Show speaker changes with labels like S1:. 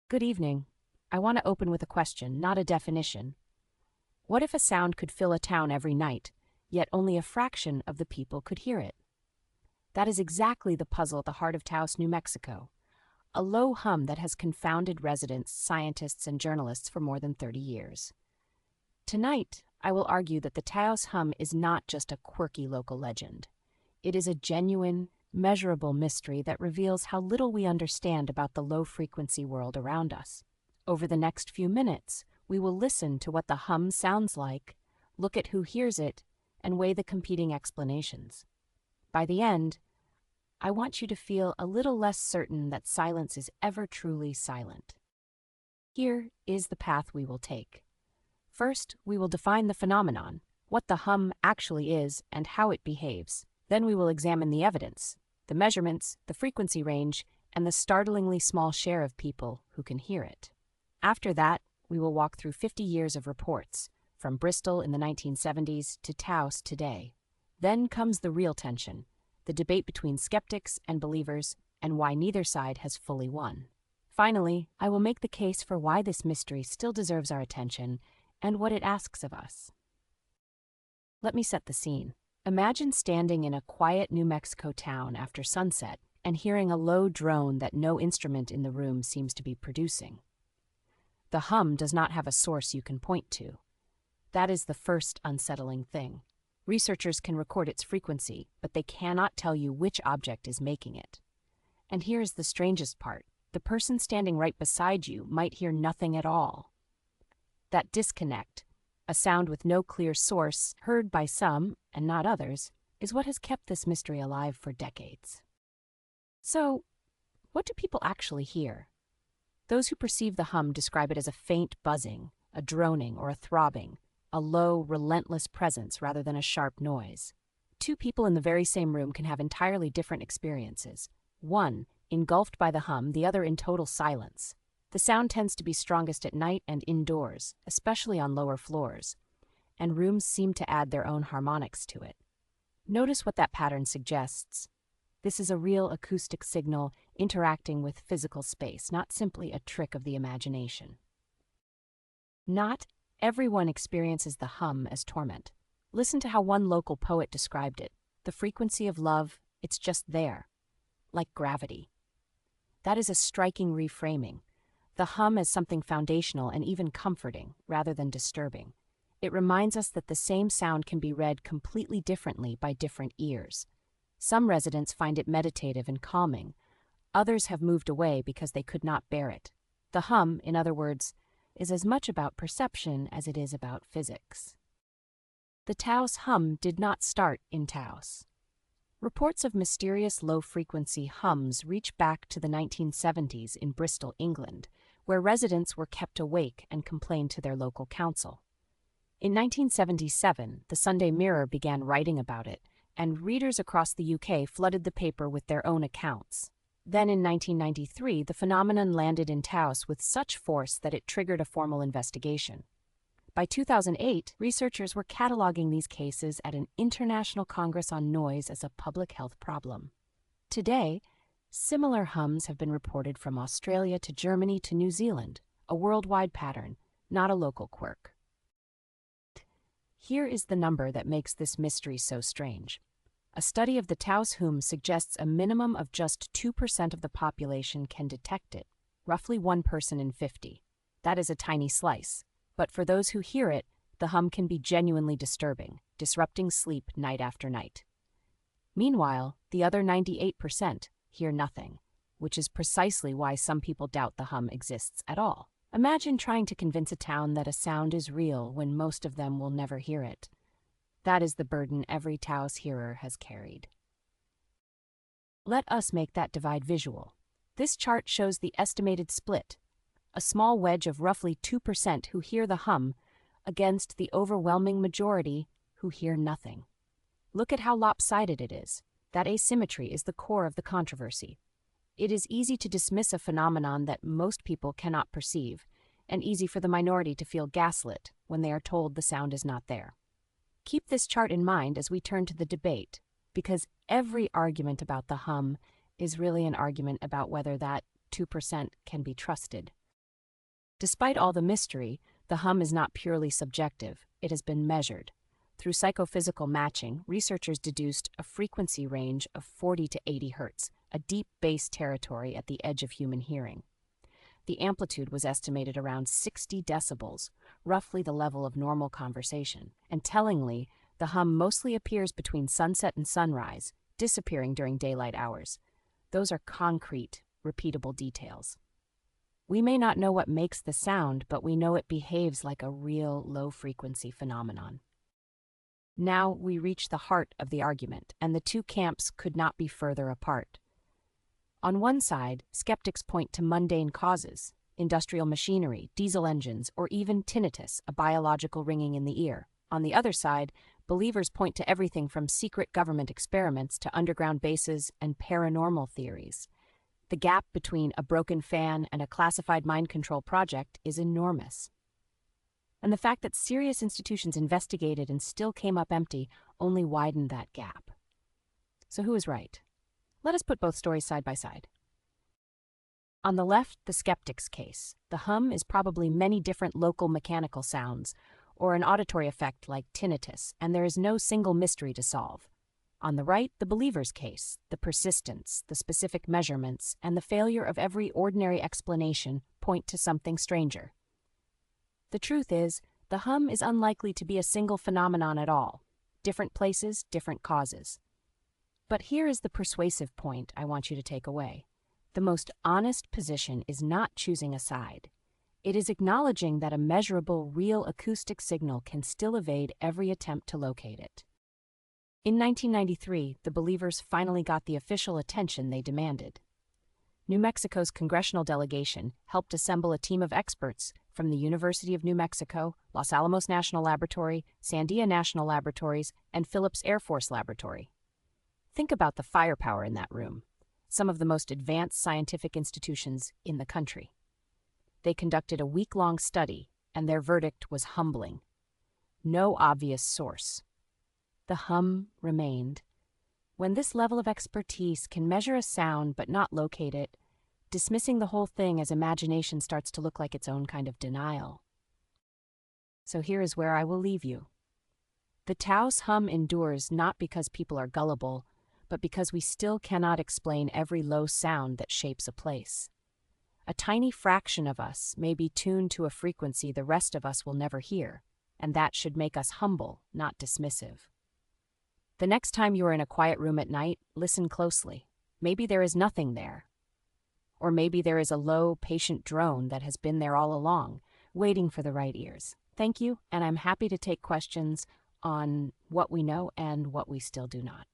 S1: Good evening. I want to open with a question, not a definition. What if a sound could fill a town every night, yet only a fraction of the people could hear it? That is exactly the puzzle at the heart of Taos, New Mexico. A low hum that has confounded residents, scientists, and journalists for more than 30 years. Tonight, I will argue that the Taos Hum is not just a quirky local legend. It is a genuine, measurable mystery that reveals how little we understand about the low-frequency world around us. Over the next few minutes, we will listen to what the hum sounds like, look at who hears it, and weigh the competing explanations. By the end, I want you to feel a little less certain that silence is ever truly silent. Here is the path we will take. First, we will define the phenomenon, what the hum actually is and how it behaves. Then we will examine the evidence, the measurements, the frequency range, and the startlingly small share of people who can hear it. After that, we will walk through 50 years of reports, from Bristol in the 1970s to Taos today. Then comes the real tension, the debate between skeptics and believers, and why neither side has fully won. Finally, I will make the case for why this mystery still deserves our attention and what it asks of us. Let me set the scene. Imagine standing in a quiet New Mexico town after sunset and hearing a low drone that no instrument in the room seems to be producing. The hum does not have a source you can point to. That is the first unsettling thing. Researchers can record its frequency, but they cannot tell you which object is making it. And here is the strangest part. The person standing right beside you might hear nothing at all. That disconnect, a sound with no clear source, heard by some and not others, is what has kept this mystery alive for decades. So, what do people actually hear? Those who perceive the hum describe it as a faint buzzing, a droning, or a throbbing, a low, relentless presence rather than a sharp noise. Two people in the very same room can have entirely different experiences. One, engulfed by the hum, the other in total silence. The sound tends to be strongest at night and indoors, especially on lower floors, and rooms seem to add their own harmonics to it. Notice what that pattern suggests. This is a real acoustic signal interacting with physical space, not simply a trick of the imagination. Not everyone experiences the hum as torment. Listen to how one local poet described it. The frequency of love, it's just there, like gravity. That is a striking reframing. The hum as something foundational and even comforting, rather than disturbing. It reminds us that the same sound can be read completely differently by different ears. Some residents find it meditative and calming. Others have moved away because they could not bear it. The hum, in other words, is as much about perception as it is about physics. The Taos hum did not start in Taos. Reports of mysterious low-frequency hums reach back to the 1970s in Bristol, England, where residents were kept awake and complained to their local council. In 1977, the Sunday Mirror began writing about it, and readers across the UK flooded the paper with their own accounts. Then in 1993, the phenomenon landed in Taos with such force that it triggered a formal investigation. By 2008, researchers were cataloging these cases at an International Congress on Noise as a public health problem. Today, similar hums have been reported from Australia to Germany to New Zealand, a worldwide pattern, not a local quirk. Here is the number that makes this mystery so strange. A study of the Taos Hum suggests a minimum of just 2% of the population can detect it, roughly 1 person in 50. That is a tiny slice. But for those who hear it, the hum can be genuinely disturbing, disrupting sleep night after night. Meanwhile, the other 98% hear nothing, which is precisely why some people doubt the hum exists at all. Imagine trying to convince a town that a sound is real when most of them will never hear it. That is the burden every Taos hearer has carried. Let us make that divide visual. This chart shows the estimated split, a small wedge of roughly 2% who hear the hum against the overwhelming majority who hear nothing. Look at how lopsided it is. That asymmetry is the core of the controversy. It is easy to dismiss a phenomenon that most people cannot perceive, and easy for the minority to feel gaslit when they are told the sound is not there. Keep this chart in mind as we turn to the debate, because every argument about the hum is really an argument about whether that 2% can be trusted. Despite all the mystery, the hum is not purely subjective. It has been measured. Through psychophysical matching, researchers deduced a frequency range of 40 to 80 hertz, a deep bass territory at the edge of human hearing. The amplitude was estimated around 60 decibels, roughly the level of normal conversation. And tellingly, the hum mostly appears between sunset and sunrise, disappearing during daylight hours. Those are concrete, repeatable details. We may not know what makes the sound, but we know it behaves like a real low-frequency phenomenon. Now we reach the heart of the argument, and the two camps could not be further apart. On one side, skeptics point to mundane causes, industrial machinery, diesel engines, or even tinnitus, a biological ringing in the ear. On the other side, believers point to everything from secret government experiments to underground bases and paranormal theories. The gap between a broken fan and a classified mind control project is enormous. And the fact that serious institutions investigated and still came up empty only widened that gap. So who is right? Let us put both stories side by side. On the left, the skeptic's case. The hum is probably many different local mechanical sounds, or an auditory effect like tinnitus, and there is no single mystery to solve. On the right, the believer's case. The persistence, the specific measurements, and the failure of every ordinary explanation point to something stranger. The truth is, the hum is unlikely to be a single phenomenon at all. Different places, different causes. But here is the persuasive point I want you to take away. The most honest position is not choosing a side. It is acknowledging that a measurable, real acoustic signal can still evade every attempt to locate it. In 1993, the believers finally got the official attention they demanded. New Mexico's congressional delegation helped assemble a team of experts from the University of New Mexico, Los Alamos National Laboratory, Sandia National Laboratories, and Phillips Air Force Laboratory. Think about the firepower in that room, some of the most advanced scientific institutions in the country. They conducted a week-long study, and their verdict was humbling. No obvious source. The hum remained. When this level of expertise can measure a sound but not locate it, dismissing the whole thing as imagination starts to look like its own kind of denial. So here is where I will leave you. The Taos hum endures not because people are gullible, but because we still cannot explain every low sound that shapes a place. A tiny fraction of us may be tuned to a frequency the rest of us will never hear, and that should make us humble, not dismissive. The next time you are in a quiet room at night, listen closely. Maybe there is nothing there. Or maybe there is a low, patient drone that has been there all along, waiting for the right ears. Thank you, and I'm happy to take questions on what we know and what we still do not.